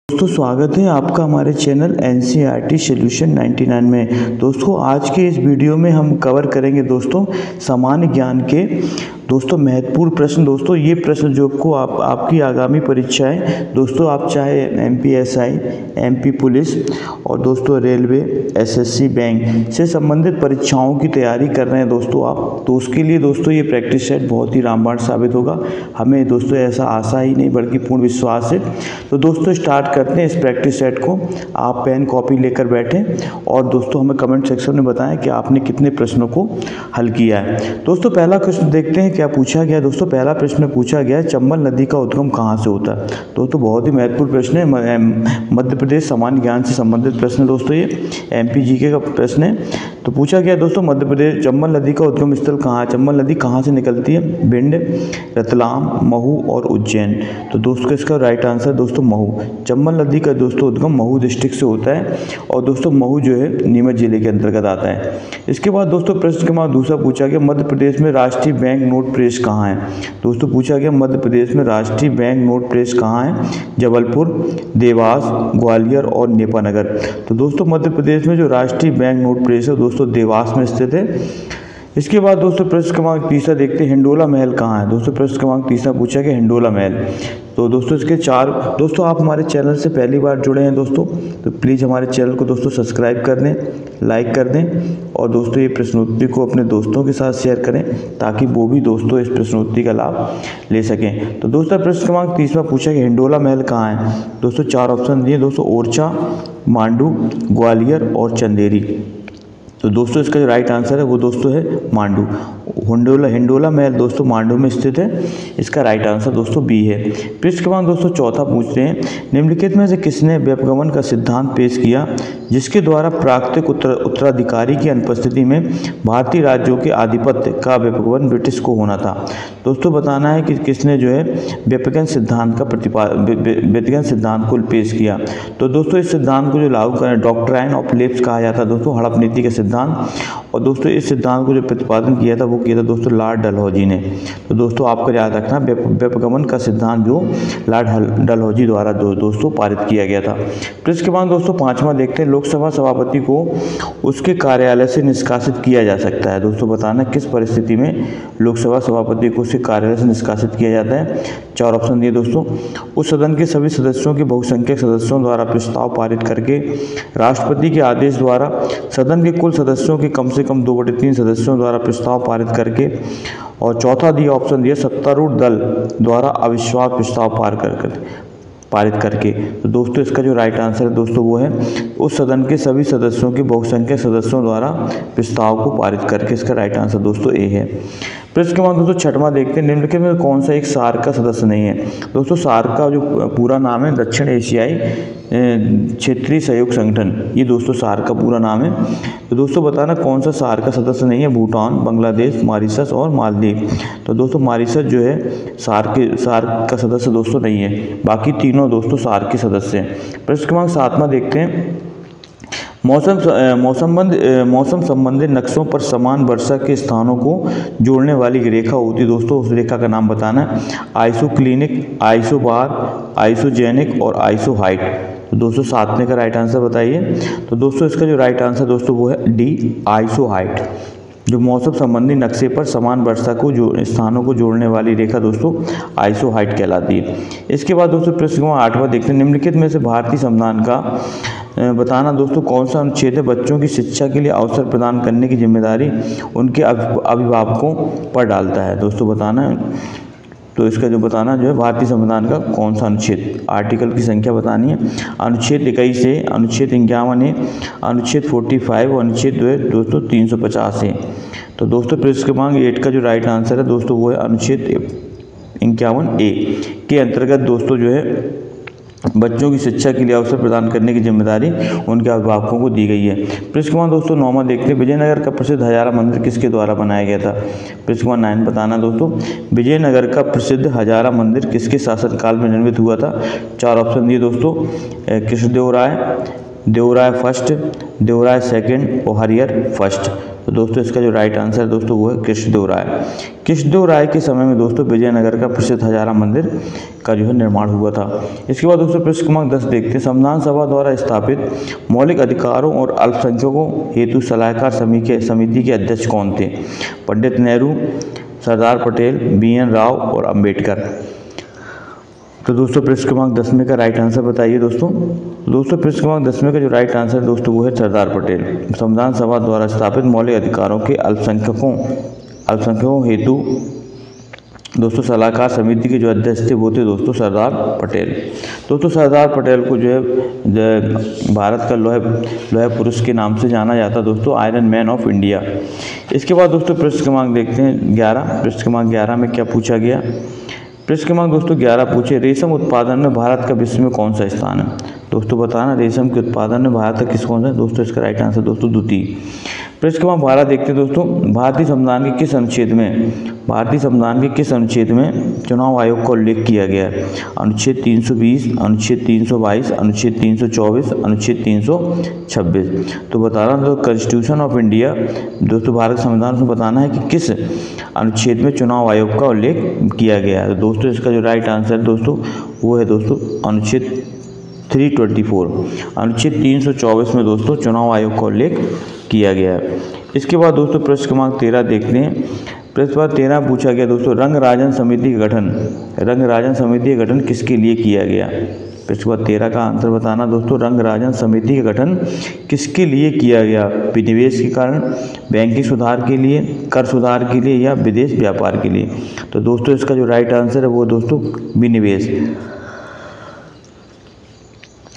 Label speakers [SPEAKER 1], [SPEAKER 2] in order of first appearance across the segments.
[SPEAKER 1] दोस्तों स्वागत है आपका हमारे चैनल NCERT सॉल्यूशन 99 में। दोस्तों आज के इस वीडियो में हम कवर करेंगे दोस्तों सामान्य ज्ञान के महत्वपूर्ण प्रश्न। दोस्तों ये प्रश्न जो आपकी आगामी परीक्षाएं दोस्तों, आप चाहे MPSI, MP पुलिस और दोस्तों रेलवे, SSC, बैंक से संबंधित परीक्षाओं की तैयारी कर रहे हैं दोस्तों आप, तो उसके लिए दोस्तों ये प्रैक्टिस सेट बहुत ही रामबाण साबित होगा। हमें दोस्तों ऐसा आशा ही नहीं बल्कि पूर्ण विश्वास है। तो दोस्तों स्टार्ट करते हैं इस प्रैक्टिस सेट को। आप पेन कॉपी लेकर बैठें और दोस्तों हमें कमेंट सेक्शन में बताएं कि आपने कितने प्रश्नों को हल किया है। दोस्तों पहला प्रश्न देखते हैं क्या पूछा गया। दोस्तों पहला प्रश्न पूछा गया चंबल नदी का उद्गम कहाँ से होता है। दोस्तों बहुत ही महत्वपूर्ण प्रश्न है, मध्य प्रदेश सामान्य ज्ञान से संबंधित प्रश्न है दोस्तों, ये MP GK का प्रश्न है। तो पूछा गया दोस्तों मध्य प्रदेश चंबल नदी का उद्गम स्थल कहाँ है। चंबल नदी कहाँ से निकलती है, भिंड, रतलाम, महू और उज्जैन। तो दोस्तों इसका राइट आंसर दोस्तों महू। चंबल नदी का दोस्तों उद्गम महू डिस्ट्रिक्ट से होता है और दोस्तों महू जो है नीमच जिले के अंतर्गत आता है। इसके बाद दोस्तों प्रश्न के बाद दूसरा पूछा गया मध्य प्रदेश में राष्ट्रीय बैंक नोट प्रेस कहाँ है। दोस्तों पूछा गया मध्य प्रदेश में राष्ट्रीय बैंक नोट प्रेस कहाँ है। जबलपुर, देवास, ग्वालियर और नेपानगर। तो दोस्तों मध्य प्रदेश में जो राष्ट्रीय बैंक नोट प्रेस है दोस्तों देवास में स्थित है। इसके बाद दोस्तों प्रश्न क्रमांक तीसरा देखते हैं हिंडोला महल कहाँ है। दोस्तों प्रश्न क्रमांक तीसरा पूछा गया हिंडोला महल। तो दोस्तों इसके चार दोस्तों आप हमारे चैनल से पहली बार जुड़े हैं दोस्तों, तो प्लीज़ हमारे चैनल को दोस्तों सब्सक्राइब कर दें, लाइक कर दें और दोस्तों ये प्रश्नोत्तरी को अपने दोस्तों के साथ शेयर करें ताकि वो भी दोस्तों इस प्रश्नोत्तरी का लाभ ले सकें। तो दोस्तों प्रश्न क्रमांक तीसरा पूछा गया हिंडोला महल कहाँ है। दोस्तों चार ऑप्शन दिए दोस्तों, ओरछा, मांडू, ग्वालियर और चंदेरी। तो दोस्तों इसका जो राइट आंसर है वो दोस्तों है मांडू। हिंडोला महल दोस्तों मांडू में स्थित है। इसका राइट आंसर दोस्तों बी है। पृष्ठ क्रमांक दोस्तों चौथा पूछते हैं निम्नलिखित में से किसने व्युपगमन का सिद्धांत पेश किया जिसके द्वारा प्राकृतिक उत्तराधिकारी की अनुपस्थिति में भारतीय राज्यों के आधिपत्य का व्युपगमन ब्रिटिश को होना था। दोस्तों बताना है कि किसने जो है व्युपगमन सिद्धांत को पेश किया। तो दोस्तों इस सिद्धांत को जो लागू करें डॉक्ट्राइन ऑफ लेप्स कहा जाता है दोस्तों, हड़प नीति का सिद्धांत। और दोस्तों इस सिद्धांत को जो प्रतिपादन किया था वो किया था दोस्तों लॉर्ड डलहौजी ने। तो दोस्तों आपको याद रखना व्युपगमन का सिद्धांत जो लॉर्ड डलहौजी द्वारा दोस्तों पारित किया गया था। पृष्ठ के बाद दोस्तों पांचवा देखते हैं लोकसभा सभापति को उसके कार्यालय से निष्कासित किया जा सकता है। दोस्तों बताना किस परिस्थिति में लोकसभा सभापति को उसके कार्यालय से निष्कासित किया जाता है। चार ऑप्शन दिए दोस्तों, उस सदन के सभी सदस्यों के बहुसंख्यक सदस्यों द्वारा प्रस्ताव पारित करके, राष्ट्रपति के आदेश द्वारा, सदन के कुल सदस्यों के कम से कम 2/3 सदस्यों द्वारा प्रस्ताव पारित करके, और चौथा दिया ऑप्शन दिया सत्तारूढ़ दल द्वारा अविश्वास प्रस्ताव पारित करके। तो दोस्तों इसका जो राइट आंसर है दोस्तों वो है उस सदन के सभी सदस्यों के बहुसंख्यक सदस्यों द्वारा प्रस्ताव को पारित करके। इसका राइट आंसर दोस्तों ए है। प्रश्न के बाद दोस्तों छठवां देखते हैं निम्नलिखित में कौन सा एक सार्क का सदस्य नहीं है। दोस्तों सार्क का जो पूरा नाम है दक्षिण एशियाई क्षेत्रीय सहयोग संगठन, ये दोस्तों सार्क का पूरा नाम है। तो दोस्तों बताना कौन सा सार्क का सदस्य नहीं है। भूटान, बांग्लादेश, मॉरिशस और मालदीव। तो दोस्तों मॉरिशस जो है सार्क का सदस्य दोस्तों नहीं है, बाकी तीनों दोस्तों सार्क के सदस्य हैं। प्रश्न क्रमांक सातवां देखते हैं मौसम संबंधित नक्शों पर समान वर्षा के स्थानों को जोड़ने वाली रेखा होती है दोस्तों, उस रेखा का नाम बताना है। आइसोक्लिनिक, आइसोबार, आइसोजेनिक और आइसोहाइट। तो दोस्तों सातवें का राइट आंसर बताइए। तो दोस्तों इसका जो राइट आंसर दोस्तों वो है डी, आइसोहाइट। जो मौसम संबंधी नक्शे पर समान वर्षा को स्थानों को जोड़ने वाली रेखा दोस्तों आइसोहाइट कहलाती है। इसके बाद दोस्तों प्रश्न 8वां देखते हैं निम्नलिखित में से भारतीय संविधान का बताना दोस्तों कौन सा अनुच्छेद है बच्चों की शिक्षा के लिए अवसर प्रदान करने की जिम्मेदारी उनके अभिभावकों पर डालता है। दोस्तों बताना है, तो इसका जो बताना जो है भारतीय संविधान का कौन सा अनुच्छेद, आर्टिकल की संख्या बतानी है। अनुच्छेद 21 है, अनुच्छेद 51 है, अनुच्छेद 45 और अनुच्छेद जो है दोस्तों 350 है। तो दोस्तों प्रश्न क्रमांक 8 का जो राइट आंसर है दोस्तों वो है अनुच्छेद 51A के अंतर्गत दोस्तों जो है बच्चों की शिक्षा के लिए अवसर प्रदान करने की जिम्मेदारी उनके अभिभावकों को दी गई है। पृष्ठ क्रमांक दोस्तों 9वां देखते हैं विजयनगर का प्रसिद्ध हजारा मंदिर किसके द्वारा बनाया गया था। पृष्ठ क्रमांक 9 बताना दोस्तों विजयनगर का प्रसिद्ध हजारा मंदिर किसके शासनकाल में निर्मित हुआ था। चार ऑप्शन दिए दोस्तों, कृष्णदेव राय, देवराय फर्स्ट, देवराय सेकंड और हरिहर फर्स्ट। तो दोस्तों इसका जो राइट आंसर है दोस्तों वो है कृष्णदेव राय। कृष्णदेव राय के समय में दोस्तों विजयनगर का प्रसिद्ध हजारा मंदिर का जो है निर्माण हुआ था। इसके बाद दोस्तों प्रश्न क्रमांक 10 देखते हैं। संविधान सभा द्वारा स्थापित मौलिक अधिकारों और अल्पसंख्यकों हेतु सलाहकार समिति के अध्यक्ष कौन थे? पंडित नेहरू, सरदार पटेल, BN राव और अंबेडकर। तो दोस्तों प्रश्न क्रमांक 10 का राइट आंसर बताइए दोस्तों। प्रश्न क्रमांक 10 का जो राइट आंसर दोस्तों वो है सरदार पटेल। संविधान सभा द्वारा स्थापित मौलिक अधिकारों के अल्पसंख्यकों हेतु दोस्तों सलाहकार समिति के जो अध्यक्ष थे वो थे दोस्तों सरदार पटेल। दोस्तों सरदार पटेल को जो है भारत का लोहे पुरुष के नाम से जाना जाता दोस्तों, आयरन मैन ऑफ इंडिया। इसके बाद दोस्तों प्रश्न क्रमांक देखते हैं 11। प्रश्न क्रमांक 11 में क्या पूछा गया? प्रश्न क्रमांक दोस्तों 11 पूछे, रेशम उत्पादन में भारत का विश्व में कौन सा स्थान है? दोस्तों बताना रेशम के उत्पादन में भारत का कौन सा है? दोस्तों इसका राइट आंसर दोस्तों द्वितीय। प्रश्न क्रमांक 12 देखते हैं दोस्तों। भारतीय संविधान के किस अनुच्छेद में चुनाव आयोग का उल्लेख किया गया है? अनुच्छेद 320, अनुच्छेद 322, अनुच्छेद 324, अनुच्छेद 326। तो बताना तो कॉन्स्टिट्यूशन ऑफ इंडिया दोस्तों भारत संविधान में बताना है कि किस अनुच्छेद में चुनाव आयोग का उल्लेख किया गया है। तो दोस्तों इसका जो राइट आंसर है दोस्तों वो है दोस्तों अनुच्छेद 324। अनुच्छेद 324 में दोस्तों चुनाव आयोग का उल्लेख किया गया है। इसके बाद दोस्तों प्रश्न क्रमांक 13 देखते हैं। प्रश्न क्रमांक 13 पूछा गया दोस्तों, रंगराजन समिति का गठन किसके लिए किया गया? प्रश्न क्रमांक 13 का आंसर बताना दोस्तों, रंगराजन समिति का गठन किसके लिए किया गया? विनिवेश के कारण, बैंकिंग सुधार के लिए, कर सुधार के लिए या विदेश व्यापार के लिए? तो दोस्तों इसका जो राइट आंसर है वो दोस्तों विनिवेश।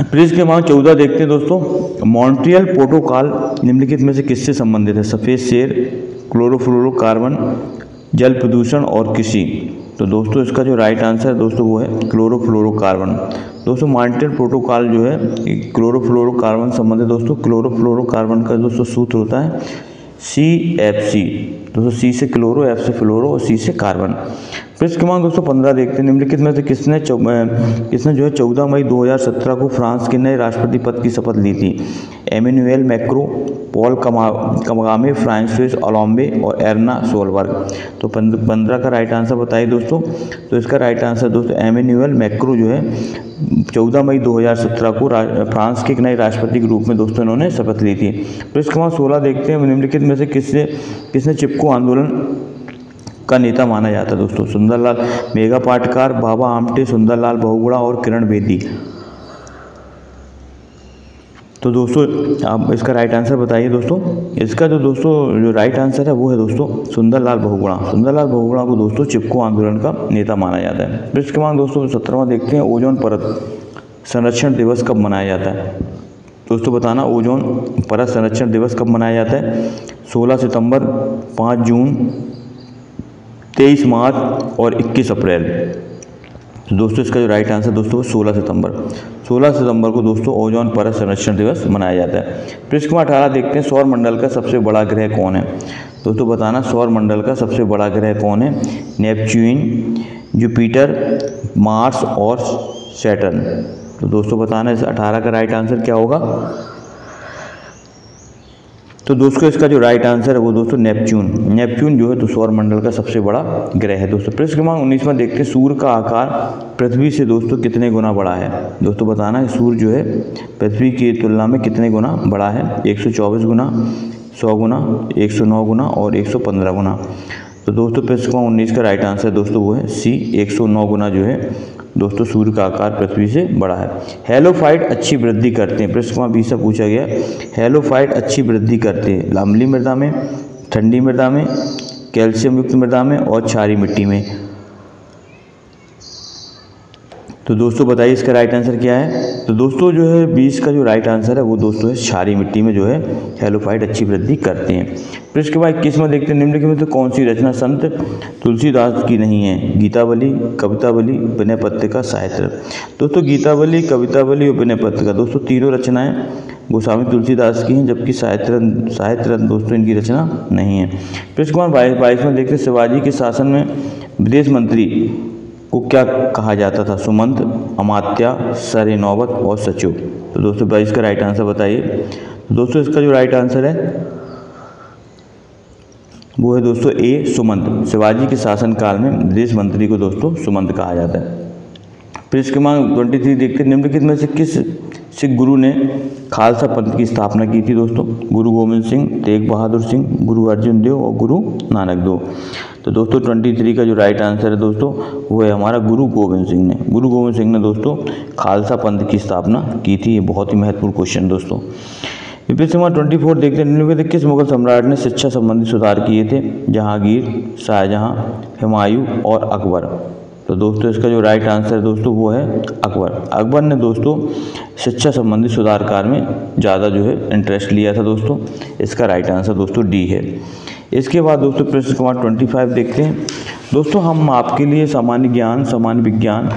[SPEAKER 1] प्रश्न क्रमांक 14 देखते हैं दोस्तों। मॉन्ट्रियल प्रोटोकॉल निम्नलिखित में से किससे संबंधित है? सफ़ेद शेर, क्लोरोफ्लोरोकार्बन, जल प्रदूषण और कृषि। तो दोस्तों इसका जो राइट आंसर है दोस्तों वो है क्लोरोफ्लोरोकार्बन। दोस्तों मॉन्ट्रियल प्रोटोकॉल जो है क्लोरोफ्लोरोकार्बन संबंधित दोस्तों। क्लोरोफ्लोरोकार्बन का दोस्तों सूत्र होता है CFC। दोस्तों C से क्लोरो, F से फ्लोरो और C से कार्बन। प्रश्न क्रमांक 215 देखते हैं। निम्नलिखित में से किसने जो है 14 मई 2017 को फ्रांस के नए राष्ट्रपति पद की शपथ ली थी? Emmanuel Macron, Paul Kagame, Francis Olembe और एर्ना सोलबर्ग। तो 15 का राइट आंसर बताइए दोस्तों। तो इसका राइट आंसर दोस्तों एमेनुएल मैक्रो जो है 14 मई 2017 को फ्रांस के एक नए राष्ट्रपति के रूप में दोस्तों इन्होंने शपथ ली थी। प्रश्न क्रमांक 16 देखते हैं। निम्नलिखित में से किसने चिपको आंदोलन का नेता माना जाता है दोस्तों? सुंदरलाल मेघा पाटकर, बाबा आमटे, सुंदरलाल बहुगुणा और किरण बेदी। तो दोस्तों आप इसका राइट आंसर बताइए दोस्तों। इसका जो राइट आंसर है वो है दोस्तों सुंदरलाल बहुगुणा। सुंदरलाल बहुगुणा को दोस्तों चिपको आंदोलन का नेता माना जाता है। प्रश्न क्रमांक दोस्तों 17वां देखते हैं। ओजोन परत संरक्षण दिवस कब मनाया जाता है? दोस्तों बताना ओजोन परत संरक्षण दिवस कब मनाया जाता है? 16 सितंबर, 5 जून, 23 मार्च और 21 अप्रैल। दोस्तों इसका जो राइट आंसर दोस्तों 16 सितंबर को दोस्तों ओजोन परत संरक्षण दिवस मनाया जाता है। प्रश्न क्रमांक 18 देखते हैं। सौर मंडल का सबसे बड़ा ग्रह कौन है? दोस्तों बताना सौर मंडल का सबसे बड़ा ग्रह कौन है? नेपच्यून, जुपिटर, मार्स और सैटर्न। तो दोस्तों बताना इस 18 का राइट आंसर क्या होगा? तो दोस्तों इसका जो राइट आंसर है वो दोस्तों नेपच्यून जो है तो सौर मंडल का सबसे बड़ा ग्रह है दोस्तों। प्रश्न क्रमांक 19 में देखते हैं। सूर्य का आकार पृथ्वी से दोस्तों कितने गुना बड़ा है? दोस्तों बताना है सूर्य जो है पृथ्वी की तुलना में कितने गुना बड़ा है? 124 गुना, 100 गुना, 109 गुना और 115 गुना। तो दोस्तों प्रश्न क्रमांक 19 का राइट आंसर दोस्तों वो है C, 109 गुना जो है दोस्तों सूर्य का आकार पृथ्वी से बड़ा है। हेलोफाइट अच्छी वृद्धि करते हैं। प्रश्न क्रमांक 20 से पूछा गया हेलोफाइट अच्छी वृद्धि करते हैं अम्लीय मृदा में, ठंडी मृदा में, कैल्शियम युक्त मृदा में और क्षारीय मिट्टी में। तो दोस्तों बताइए इसका राइट आंसर क्या है? तो दोस्तों जो है 20 का जो राइट आंसर है वो दोस्तों है क्षारीय मिट्टी में जो है हेलोफाइट अच्छी वृद्धि करते हैं। प्रश्न के बाद 21 में देखते हैं। निम्नलिखित में से कौन सी रचना संत तुलसीदास की नहीं है? गीतावली, कवितावली, विनय पत्रिका, साहित्य। दोस्तों गीतावली, कवितावली और विनय पत्रिका दोस्तों तीनों रचनाएं गोस्वामी तुलसीदास की हैं, जबकि साहित्य रत्न दोस्तों इनकी रचना नहीं है। प्रश्न क्रमांक 22 में देखते हैं। शिवाजी के शासन में विदेश मंत्री को क्या कहा जाता था? सुमंत, अमात्या, सर नौबत और सचिव। तो दोस्तों 22 का राइट आंसर बताइए। दोस्तों इसका जो राइट आंसर है वो है दोस्तों ए सुमंत। शिवाजी के शासनकाल में विदेश मंत्री को दोस्तों सुमंत कहा जाता है। पृष्ठ क्रमांक 23 देखते हैं, निम्नलिखित में से किस सिख गुरु ने खालसा पंथ की स्थापना की थी दोस्तों? गुरु गोविंद सिंह, तेग बहादुर सिंह, गुरु अर्जुन देव और गुरु नानक देव। तो दोस्तों 23 का जो राइट आंसर है दोस्तों वो है हमारा गुरु गोविंद सिंह ने। गुरु गोविंद सिंह ने दोस्तों खालसा पंथ की स्थापना की थी। ये बहुत ही महत्वपूर्ण क्वेश्चन दोस्तों। पृष्ठ क्रमांक 24 देखते हैं, निम्नलिखित किस मुगल सम्राट ने शिक्षा संबंधी सुधार किए थे? जहांगीर, शाहजहां, हुमायूं और अकबर। तो दोस्तों इसका जो राइट आंसर है दोस्तों वो है अकबर। अकबर ने दोस्तों शिक्षा संबंधी सुधार कार्य में ज़्यादा जो है इंटरेस्ट लिया था दोस्तों। इसका राइट आंसर दोस्तों डी है। इसके बाद दोस्तों पृष्ठ क्रमांक 25 देखते हैं। दोस्तों हम आपके लिए सामान्य ज्ञान, सामान्य विज्ञान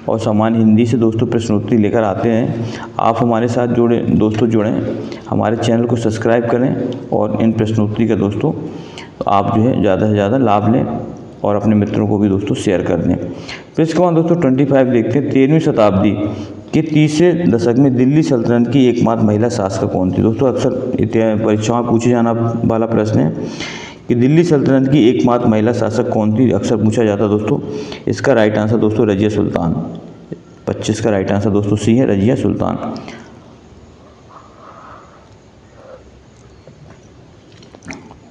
[SPEAKER 1] और सामान्य हिंदी से दोस्तों प्रश्नोत्तरी लेकर आते हैं। आप हमारे साथ जुड़ें, हमारे चैनल को सब्सक्राइब करें और इन प्रश्नोत्तरी का दोस्तों आप जो है ज़्यादा से ज़्यादा लाभ लें और अपने मित्रों को भी दोस्तों शेयर कर दें। पृष्ठ क्रमांक दोस्तों 25 देखते हैं, 13वीं शताब्दी के तीसरे दशक में दिल्ली सल्तनत की एकमात्र महिला शासक कौन थी? दोस्तों अक्सर परीक्षाओं में पूछे जाना वाला प्रश्न है कि दिल्ली सल्तनत की एकमात्र महिला शासक कौन थी, अक्सर पूछा जाता दोस्तों। इसका राइट आंसर दोस्तों रजिया सुल्तान। 25 का राइट आंसर दोस्तों सी है, रजिया सुल्तान।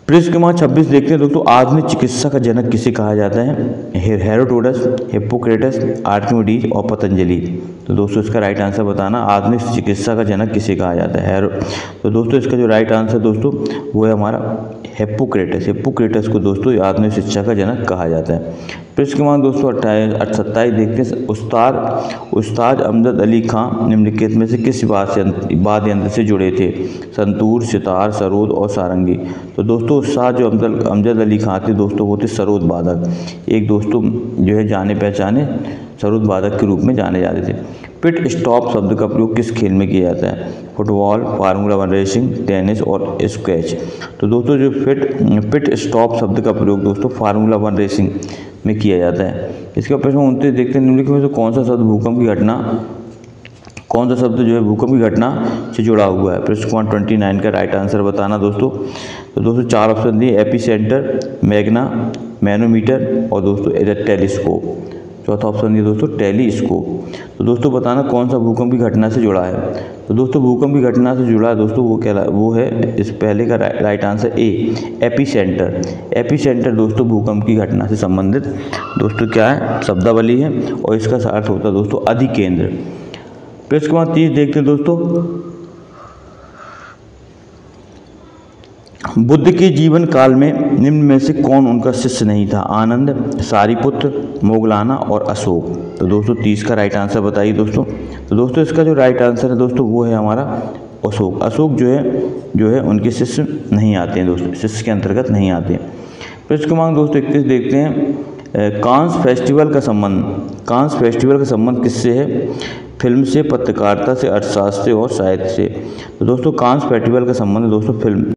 [SPEAKER 1] पृष्ठ क्रमांक 26 देखते हैं दोस्तों, आधुनिक चिकित्सा का जनक किसे कहा जाता है? हेरोडोटस, हिप्पोक्रेटस, आर्किमिडीज और पतंजलि। तो दोस्तों इसका राइट आंसर बताना, आधुनिक चिकित्सा का जनक किसे कहा जाता है? तो दोस्तों इसका जो राइट आंसर दोस्तों वो है हमारा हिप्पोक्रेटस। हिप्पोक्रेटस को दोस्तों आधुनिक शिक्षा का जनक कहा जाता है। पृष्ठ क्रमांक दोस्तों 27 देखते हैं, उस्ताद अमजद अली खां निम्नलिखित में से किस वाद्य यंत्र से जुड़े थे? संतूर, सितार, सरोद और सारंगी। तो दोस्तों उस्ताद जो अमजद अली खां थे दोस्तों वो थे सरोद वादक। एक दोस्तों जो है जाने पहचाने सरोद वादक के रूप में जाने जाते थे। पिट स्टॉप शब्द का प्रयोग किस खेल में किया जाता है? फुटबॉल, फार्मूला 1 रेसिंग, टेनिस और स्क्वैश। तो दोस्तों जो पिट स्टॉप शब्द का प्रयोग दोस्तों फार्मूला 1 रेसिंग में किया जाता है। इसका प्रश्न 29 देखते हैं, निम्नलिखित में से कौन सा शब्द भूकंप जो है भूकंप की घटना से जुड़ा हुआ है? पृष्ठ क्रमांक 29 का राइट आंसर बताना दोस्तों। तो दोस्तों 4 ऑप्शन दिए, एपीसेंटर, मैग्ना, मैनोमीटर और दोस्तों इधर टेलीस्कोप। चौथा ऑप्शन दिया दोस्तों टेलीस्कोप। तो दोस्तों बताना कौन सा भूकंप की घटना से जुड़ा है? तो दोस्तों भूकंप की घटना से जुड़ा है दोस्तों वो है इस पहले का right answer A, epicentre. Epicentre दोस्तों भूकंप की घटना से संबंधित दोस्तों क्या है? शब्दावली है और इसका अर्थ होता है दोस्तों अधिकेंद्र। पृष्ठ क्रमांक 30 देखते हैं दोस्तों, बुद्ध के जीवन काल में निम्न में से कौन उनका शिष्य नहीं था? आनंद, सारिपुत्र, मोगलाना और अशोक। तो दोस्तों 30 का राइट आंसर बताइए दोस्तों। तो दोस्तों इसका जो राइट आंसर है दोस्तों वो है हमारा अशोक। अशोक जो है उनके शिष्य नहीं आते हैं दोस्तों, शिष्य के अंतर्गत नहीं आते हैं। पृष्ठ क्रमांक दोस्तों 31 देखते हैं, कांस फेस्टिवल का संबंध किससे है? फिल्म से, पत्रकारिता से, अर्थशास्त्र से और साहित्य से। तो दोस्तों कांस फेस्टिवल का संबंध दोस्तों फिल्म